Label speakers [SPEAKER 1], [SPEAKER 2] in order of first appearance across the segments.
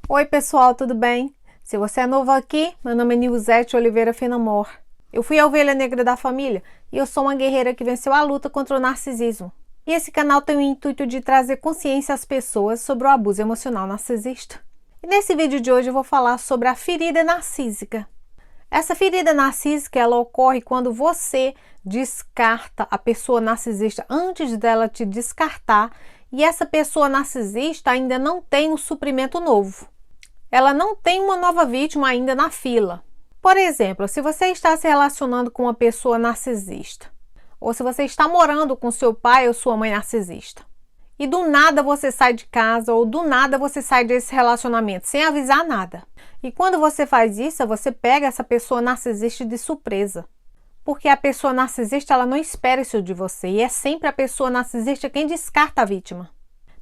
[SPEAKER 1] Oi pessoal, tudo bem? Se você é novo aqui, meu nome é Nilzete Oliveira Finamor. Eu fui a ovelha negra da família e eu sou uma guerreira que venceu a luta contra o narcisismo. E esse canal tem o intuito de trazer consciência às pessoas sobre o abuso emocional narcisista. E nesse vídeo de hoje eu vou falar sobre a ferida narcísica. Essa ferida narcísica ela ocorre quando você descarta a pessoa narcisista antes dela te descartar e essa pessoa narcisista ainda não tem um suprimento novo. Ela não tem uma nova vítima ainda na fila. Por exemplo, se você está se relacionando com uma pessoa narcisista, ou se você está morando com seu pai ou sua mãe narcisista, e do nada você sai de casa, ou do nada você sai desse relacionamento, sem avisar nada. E quando você faz isso, você pega essa pessoa narcisista de surpresa. Porque a pessoa narcisista ela não espera isso de você, e é sempre a pessoa narcisista quem descarta a vítima.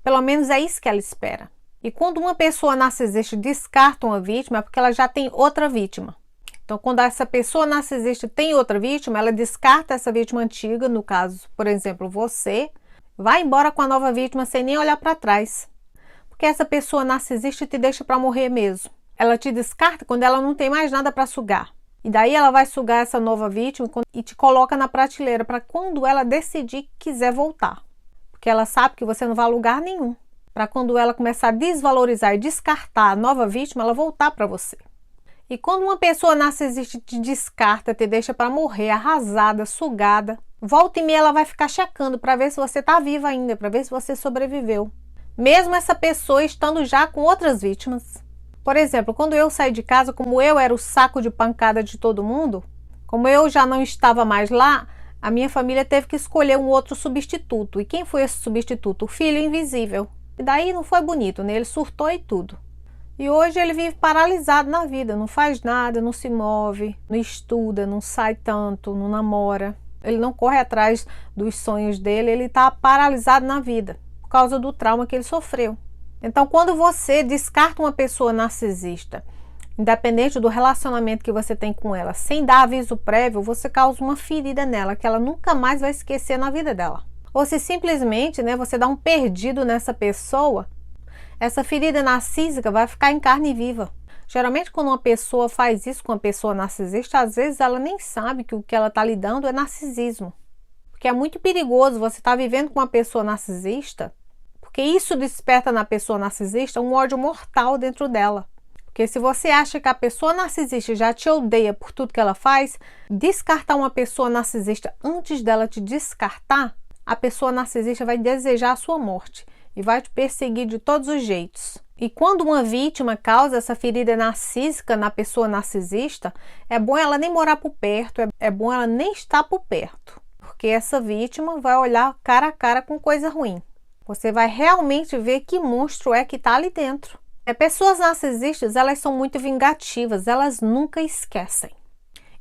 [SPEAKER 1] Pelo menos é isso que ela espera. E quando uma pessoa narcisista descarta uma vítima, é porque ela já tem outra vítima. Então, quando essa pessoa narcisista tem outra vítima, ela descarta essa vítima antiga, no caso, por exemplo, você, vai embora com a nova vítima sem nem olhar para trás. Porque essa pessoa narcisista te deixa para morrer mesmo. Ela te descarta quando ela não tem mais nada para sugar. E daí ela vai sugar essa nova vítima e te coloca na prateleira para quando ela decidir que quiser voltar. Porque ela sabe que você não vai a lugar nenhum. Para quando ela começar a desvalorizar e descartar a nova vítima, ela voltar para você. E quando uma pessoa narcisista te descarta, te deixa para morrer, arrasada, sugada, volta e meia ela vai ficar checando para ver se você está viva ainda, para ver se você sobreviveu. Mesmo essa pessoa estando já com outras vítimas. Por exemplo, quando eu saí de casa, como eu era o saco de pancada de todo mundo, como eu já não estava mais lá, a minha família teve que escolher um outro substituto. E quem foi esse substituto? O filho invisível. E daí não foi bonito, né? Ele surtou e tudo. E hoje ele vive paralisado na vida, não faz nada, não se move, não estuda, não sai tanto, não namora. Ele não corre atrás dos sonhos dele, ele está paralisado na vida, por causa do trauma que ele sofreu. Então, quando você descarta uma pessoa narcisista, independente do relacionamento que você tem com ela, sem dar aviso prévio, você causa uma ferida nela, que ela nunca mais vai esquecer na vida dela. Ou se simplesmente, você dá um perdido nessa pessoa, essa ferida narcísica vai ficar em carne viva. Geralmente quando uma pessoa faz isso com uma pessoa narcisista, às vezes ela nem sabe que o que ela está lidando é narcisismo. Porque é muito perigoso você estar vivendo com uma pessoa narcisista, porque isso desperta na pessoa narcisista um ódio mortal dentro dela. Porque se você acha que a pessoa narcisista já te odeia por tudo que ela faz, descartar uma pessoa narcisista antes dela te descartar, a pessoa narcisista vai desejar a sua morte e vai te perseguir de todos os jeitos. E quando uma vítima causa essa ferida narcísica na pessoa narcisista, é bom ela nem morar por perto, é bom ela nem estar por perto, porque essa vítima vai olhar cara a cara com coisa ruim. Você vai realmente ver que monstro é que está ali dentro. Pessoas narcisistas, elas são muito vingativas, elas nunca esquecem.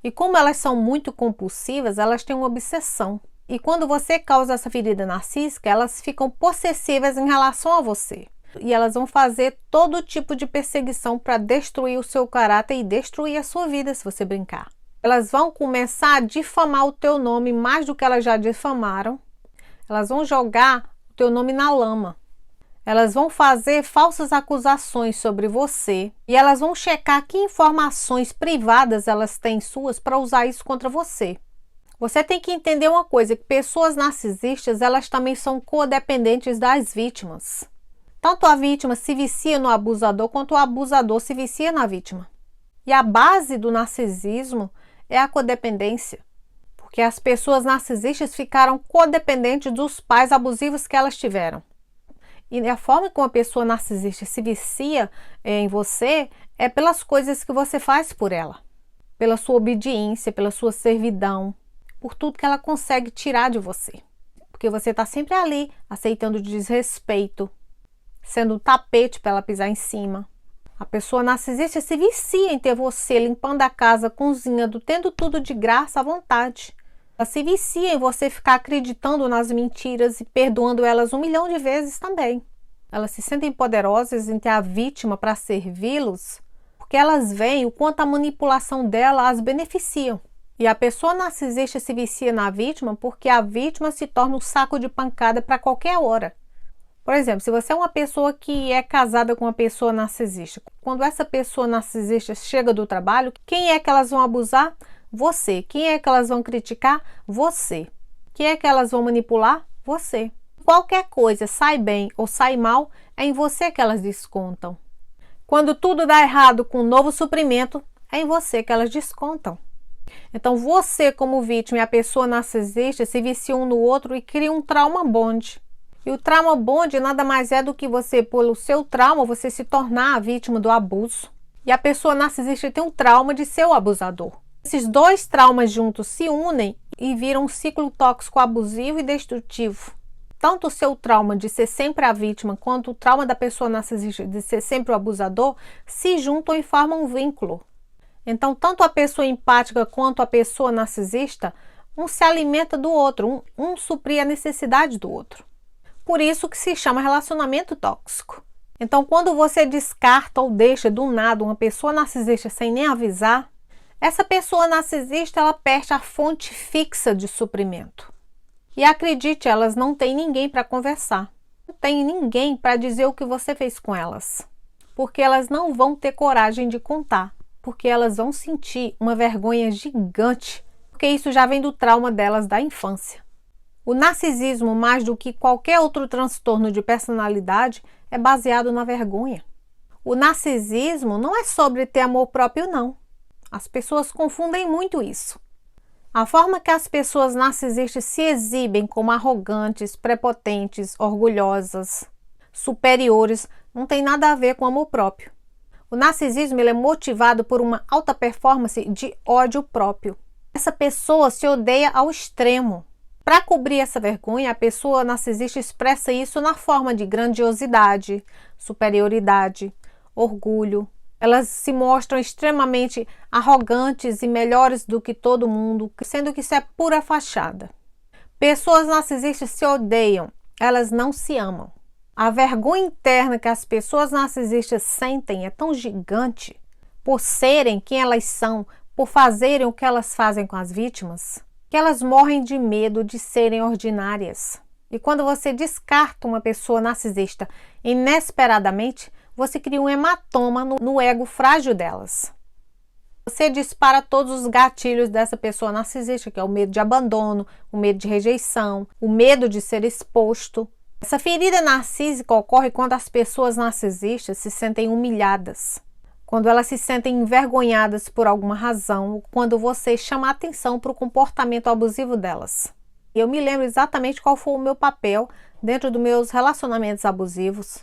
[SPEAKER 1] E como elas são muito compulsivas, elas têm uma obsessão. E quando você causa essa ferida narcísica, elas ficam possessivas em relação a você. E elas vão fazer todo tipo de perseguição para destruir o seu caráter e destruir a sua vida, se você brincar. Elas vão começar a difamar o teu nome mais do que elas já difamaram. Elas vão jogar o teu nome na lama. Elas vão fazer falsas acusações sobre você. E elas vão checar que informações privadas elas têm suas para usar isso contra você. Você tem que entender uma coisa, que pessoas narcisistas, elas também são codependentes das vítimas. Tanto a vítima se vicia no abusador, quanto o abusador se vicia na vítima. E a base do narcisismo é a codependência. Porque as pessoas narcisistas ficaram codependentes dos pais abusivos que elas tiveram. E a forma como a pessoa narcisista se vicia em você é pelas coisas que você faz por ela. Pela sua obediência, pela sua servidão. Por tudo que ela consegue tirar de você. Porque você está sempre ali, aceitando desrespeito, sendo um tapete para ela pisar em cima. A pessoa narcisista se vicia em ter você limpando a casa, cozinhando, tendo tudo de graça à vontade. Ela se vicia em você ficar acreditando nas mentiras e perdoando elas 1 milhão de vezes também. Elas se sentem poderosas em ter a vítima para servi-los, porque elas veem o quanto a manipulação dela as beneficia. E a pessoa narcisista se vicia na vítima porque a vítima se torna um saco de pancada para qualquer hora. Por exemplo, se você é uma pessoa que é casada com uma pessoa narcisista, quando essa pessoa narcisista chega do trabalho, quem é que elas vão abusar? Você. Quem é que elas vão criticar? Você. Quem é que elas vão manipular? Você. Qualquer coisa sai bem ou sai mal, é em você que elas descontam. Quando tudo dá errado com um novo suprimento, é em você que elas descontam. Então você, como vítima, e a pessoa narcisista se viciam um no outro e criam um trauma bond. E o trauma bond nada mais é do que você, pelo seu trauma, você se tornar a vítima do abuso. E a pessoa narcisista tem um trauma de ser o abusador. Esses dois traumas juntos se unem e viram um ciclo tóxico abusivo e destrutivo. Tanto o seu trauma de ser sempre a vítima, quanto o trauma da pessoa narcisista de ser sempre o abusador, se juntam e formam um vínculo. Então, tanto a pessoa empática quanto a pessoa narcisista, um se alimenta do outro, um suprir a necessidade do outro. Por isso que se chama relacionamento tóxico. Então, quando você descarta ou deixa do nada uma pessoa narcisista sem nem avisar, essa pessoa narcisista ela perde a fonte fixa de suprimento. E acredite, elas não têm ninguém para conversar. Não tem ninguém para dizer o que você fez com elas. Porque elas não vão ter coragem de contar. Porque elas vão sentir uma vergonha gigante. Porque isso já vem do trauma delas da infância. O narcisismo, mais do que qualquer outro transtorno de personalidade, é baseado na vergonha. O narcisismo não é sobre ter amor próprio, não. As pessoas confundem muito isso. A forma que as pessoas narcisistas se exibem como arrogantes, prepotentes, orgulhosas, superiores, não tem nada a ver com amor próprio. O narcisismo ele é motivado por uma alta performance de ódio próprio. Essa pessoa se odeia ao extremo. Para cobrir essa vergonha, a pessoa narcisista expressa isso na forma de grandiosidade, superioridade, orgulho. Elas se mostram extremamente arrogantes e melhores do que todo mundo, sendo que isso é pura fachada. Pessoas narcisistas se odeiam, elas não se amam. A vergonha interna que as pessoas narcisistas sentem é tão gigante por serem quem elas são, por fazerem o que elas fazem com as vítimas, que elas morrem de medo de serem ordinárias. E quando você descarta uma pessoa narcisista inesperadamente, você cria um hematoma no ego frágil delas. Você dispara todos os gatilhos dessa pessoa narcisista, que é o medo de abandono, o medo de rejeição, o medo de ser exposto. Essa ferida narcísica ocorre quando as pessoas narcisistas se sentem humilhadas, quando elas se sentem envergonhadas por alguma razão, ou quando você chama atenção para o comportamento abusivo delas. Eu me lembro exatamente qual foi o meu papel dentro dos meus relacionamentos abusivos,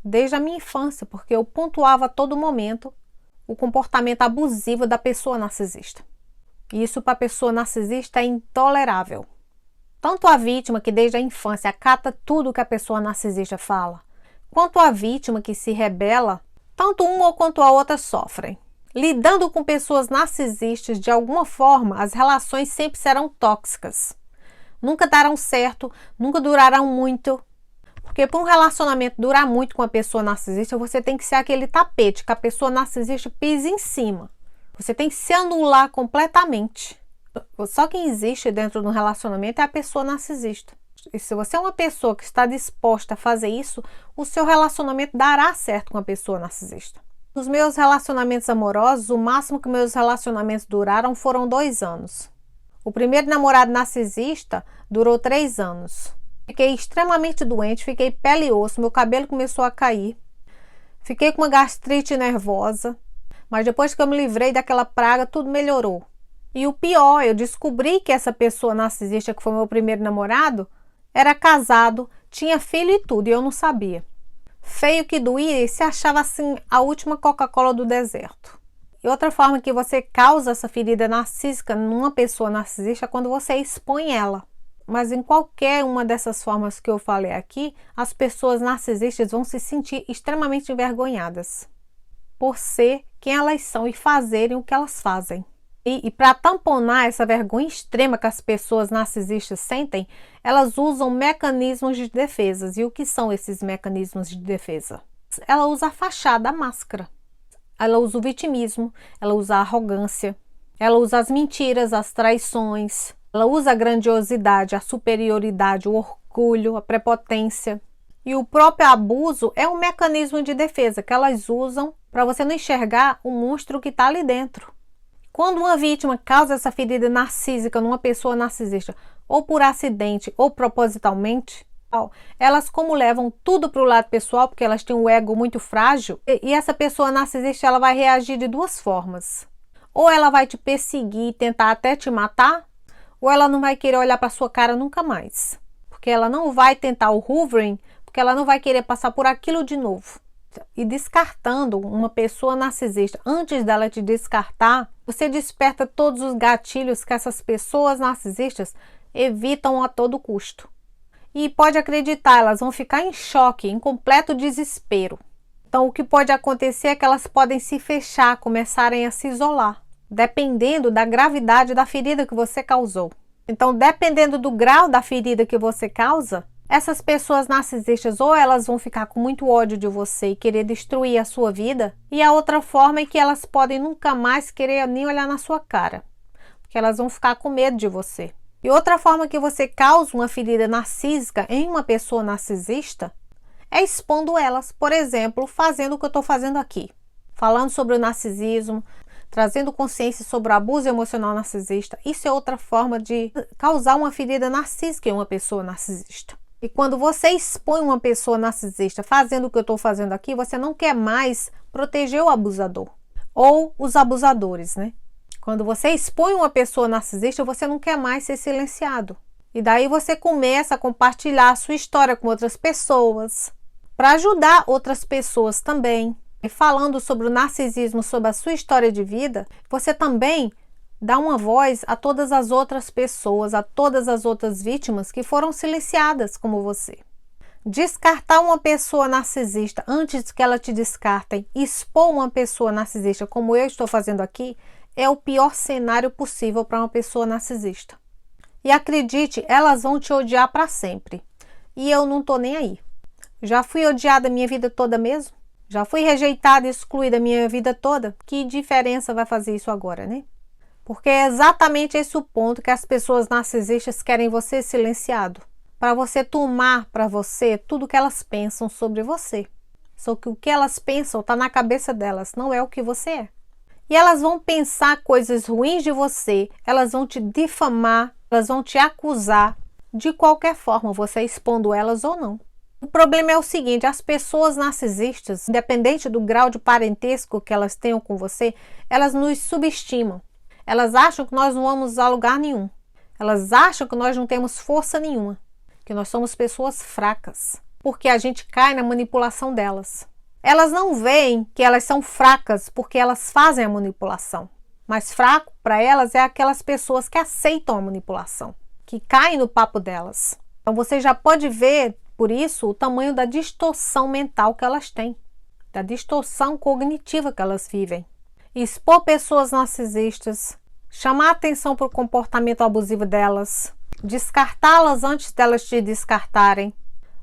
[SPEAKER 1] desde a minha infância, porque eu pontuava a todo momento o comportamento abusivo da pessoa narcisista. E isso para a pessoa narcisista é intolerável. Tanto a vítima, que desde a infância acata tudo que a pessoa narcisista fala, quanto a vítima que se rebela, tanto uma quanto a outra sofrem. Lidando com pessoas narcisistas, de alguma forma, as relações sempre serão tóxicas. Nunca darão certo, nunca durarão muito. Porque para um relacionamento durar muito com a pessoa narcisista, você tem que ser aquele tapete que a pessoa narcisista pisa em cima. Você tem que se anular completamente. Só quem existe dentro de um relacionamento é a pessoa narcisista. E se você é uma pessoa que está disposta a fazer isso, o seu relacionamento dará certo com a pessoa narcisista. Nos meus relacionamentos amorosos, o máximo que meus relacionamentos duraram foram 2 anos. O primeiro namorado narcisista durou 3 anos. Fiquei extremamente doente, fiquei pele e osso, meu cabelo começou a cair. Fiquei com uma gastrite nervosa, mas depois que eu me livrei daquela praga, tudo melhorou. E o pior, eu descobri que essa pessoa narcisista, que foi meu primeiro namorado, era casado, tinha filho e tudo, e eu não sabia. Feio que doía e se achava assim a última Coca-Cola do deserto. E outra forma que você causa essa ferida narcísica numa pessoa narcisista é quando você expõe ela. Mas em qualquer uma dessas formas que eu falei aqui, as pessoas narcisistas vão se sentir extremamente envergonhadas por ser quem elas são e fazerem o que elas fazem. E para tamponar essa vergonha extrema que as pessoas narcisistas sentem, elas usam mecanismos de defesa. E o que são esses mecanismos de defesa? Ela usa a fachada, a máscara. Ela usa o vitimismo, ela usa a arrogância, ela usa as mentiras, as traições, ela usa a grandiosidade, a superioridade, o orgulho, a prepotência. E o próprio abuso é um mecanismo de defesa que elas usam para você não enxergar o monstro que está ali dentro. Quando uma vítima causa essa ferida narcísica numa pessoa narcisista, ou por acidente ou propositalmente, elas como levam tudo para o lado pessoal, porque elas têm um ego muito frágil, e essa pessoa narcisista ela vai reagir de duas formas. Ou ela vai te perseguir e tentar até te matar, ou ela não vai querer olhar para sua cara nunca mais. Porque ela não vai tentar o hoovering, porque ela não vai querer passar por aquilo de novo. E descartando uma pessoa narcisista, antes dela te descartar, você desperta todos os gatilhos que essas pessoas narcisistas evitam a todo custo. E pode acreditar, elas vão ficar em choque, em completo desespero. Então o que pode acontecer é que elas podem se fechar, começarem a se isolar, dependendo da gravidade da ferida que você causou. Então, dependendo do grau da ferida que você causa, essas pessoas narcisistas ou elas vão ficar com muito ódio de você e querer destruir a sua vida, e a outra forma é que elas podem nunca mais querer nem olhar na sua cara, porque elas vão ficar com medo de você. E outra forma que você causa uma ferida narcísica em uma pessoa narcisista é expondo elas, por exemplo, fazendo o que eu estou fazendo aqui, falando sobre o narcisismo, trazendo consciência sobre o abuso emocional narcisista. Isso é outra forma de causar uma ferida narcísica em uma pessoa narcisista. E quando você expõe uma pessoa narcisista fazendo o que eu estou fazendo aqui, você não quer mais proteger o abusador ou os abusadores, né? Quando você expõe uma pessoa narcisista, você não quer mais ser silenciado. E daí você começa a compartilhar a sua história com outras pessoas, para ajudar outras pessoas também. E falando sobre o narcisismo, sobre a sua história de vida, você também dá uma voz a todas as outras pessoas, a todas as outras vítimas que foram silenciadas como você. Descartar uma pessoa narcisista antes que ela te descartem, expor uma pessoa narcisista como eu estou fazendo aqui, é o pior cenário possível para uma pessoa narcisista. E acredite, elas vão te odiar para sempre. E eu não tô nem aí. Já fui odiada a minha vida toda mesmo? Já fui rejeitada e excluída a minha vida toda? Que diferença vai fazer isso agora, né? Porque é exatamente esse o ponto que as pessoas narcisistas querem você silenciado. Para você tomar para você tudo que elas pensam sobre você. Só que o que elas pensam está na cabeça delas, não é o que você é. E elas vão pensar coisas ruins de você, elas vão te difamar, elas vão te acusar de qualquer forma, você expondo elas ou não. O problema é o seguinte, as pessoas narcisistas, independente do grau de parentesco que elas tenham com você, elas nos subestimam. Elas acham que nós não vamos a lugar nenhum. Elas acham que nós não temos força nenhuma, que nós somos pessoas fracas, porque a gente cai na manipulação delas. Elas não veem que elas são fracas porque elas fazem a manipulação. Mas fraco para elas é aquelas pessoas que aceitam a manipulação, que caem no papo delas. Então você já pode ver, por isso, o tamanho da distorção mental que elas têm, da distorção cognitiva que elas vivem. Expor pessoas narcisistas, chamar atenção para o comportamento abusivo delas, descartá-las antes delas te descartarem.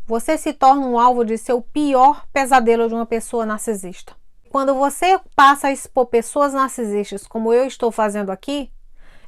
[SPEAKER 1] Você se torna um alvo de seu pior pesadelo de uma pessoa narcisista. Quando você passa a expor pessoas narcisistas, como eu estou fazendo aqui,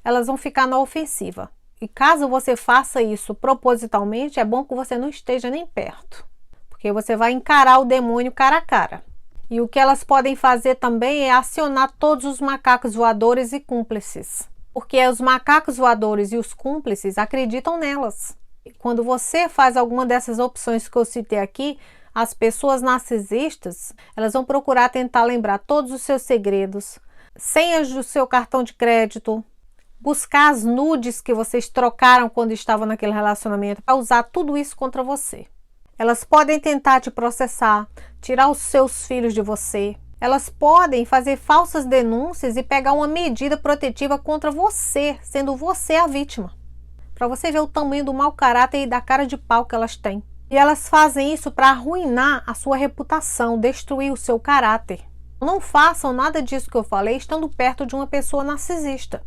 [SPEAKER 1] elas vão ficar na ofensiva. E caso você faça isso propositalmente, é bom que você não esteja nem perto, porque você vai encarar o demônio cara a cara. E o que elas podem fazer também é acionar todos os macacos voadores e cúmplices, porque os macacos voadores e os cúmplices acreditam nelas. Quando você faz alguma dessas opções que eu citei aqui, as pessoas narcisistas, elas vão procurar tentar lembrar todos os seus segredos, senhas do seu cartão de crédito, buscar as nudes que vocês trocaram quando estavam naquele relacionamento, para usar tudo isso contra você. Elas podem tentar te processar, tirar os seus filhos de você. Elas podem fazer falsas denúncias e pegar uma medida protetiva contra você, sendo você a vítima. Para você ver o tamanho do mau caráter e da cara de pau que elas têm. E elas fazem isso para arruinar a sua reputação, destruir o seu caráter. Não façam nada disso que eu falei estando perto de uma pessoa narcisista,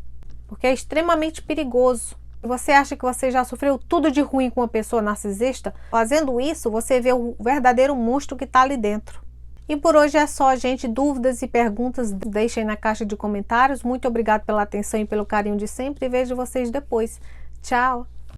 [SPEAKER 1] porque é extremamente perigoso. Se você acha que você já sofreu tudo de ruim com uma pessoa narcisista, fazendo isso você vê o verdadeiro monstro que está ali dentro. E por hoje é só, gente. Dúvidas e perguntas deixem na caixa de comentários. Muito obrigada pela atenção e pelo carinho de sempre e vejo vocês depois. Tchau!